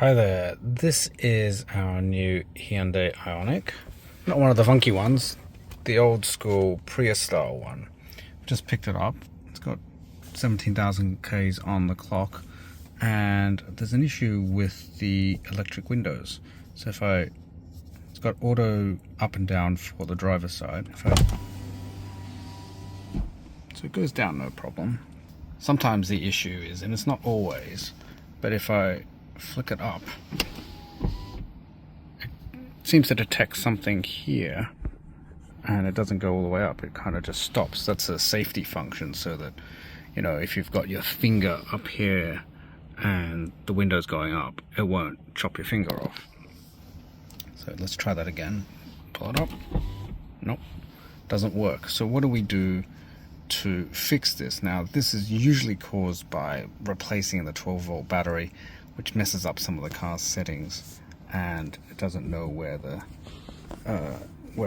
Hi there, this is our new Hyundai Ioniq. Not one of the funky ones, the old school Prius style one. Just picked it up. It's got 17,000 Ks on the clock, and there's an issue with the electric windows. So it's got auto up and down for the driver's side. So it goes down no problem. Sometimes the issue is, and it's not always, but if I flick it up, it seems to detect something here and it doesn't go all the way up. It kind of just stops. That's a safety function, so that, you know, if you've got your finger up here and the window's going up, it won't chop your finger off. So let's try that again. Pull it up. Nope, doesn't work. So what do we do to fix this? Now, this is usually caused by replacing the 12-volt battery, which messes up some of the car's settings, and it doesn't know where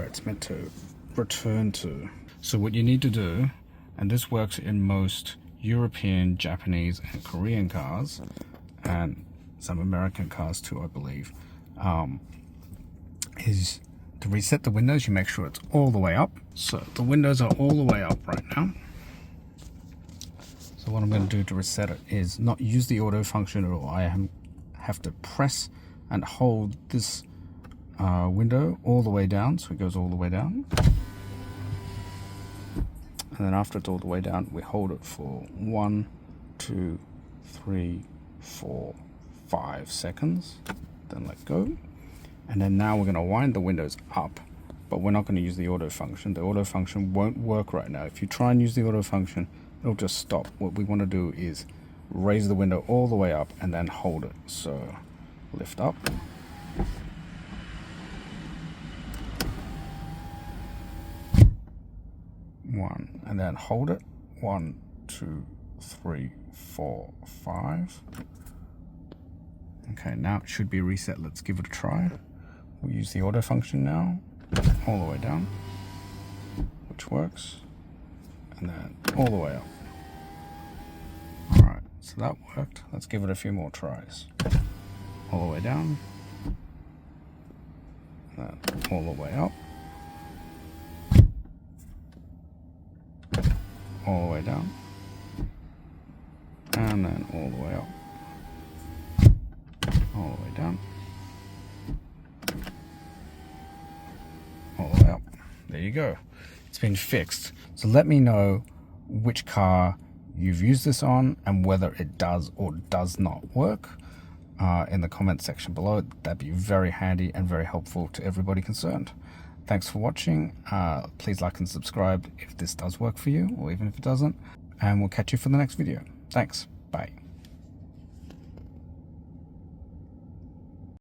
it's meant to return to. So what you need to do, and this works in most European, Japanese, and Korean cars, and some American cars too, I believe, is to reset the windows. You make sure it's all the way up. So the windows are all the way up right now. So what I'm going to do to reset it is not use the auto function at all. I have to press and hold this window all the way down, so it goes all the way down. And then after it's all the way down, we hold it for 1, 2, 3, 4, 5 seconds. Then let go. And then now we're going to wind the windows up, but we're not going to use the auto function. The auto function won't work right now. If you try and use the auto function, it'll just stop. What we want to do is raise the window all the way up and then hold it. So lift up. One, and then hold it. 1, 2, 3, 4, 5. Okay, now it should be reset. Let's give it a try. We'll use the auto function now, all the way down, which works, and then all the way up. Alright, so that worked. Let's give it a few more tries. All the way down, and then all the way up, all the way down, and then all the way up, all the way down, all the way up. There you go. It's been fixed. So let me know which car you've used this on and whether it does or does not work in the comment section below. That'd be very handy and very helpful to everybody concerned. Thanks for watching. Please like and subscribe if this does work for you, or even if it doesn't, and we'll catch you for the next video. Thanks. Bye.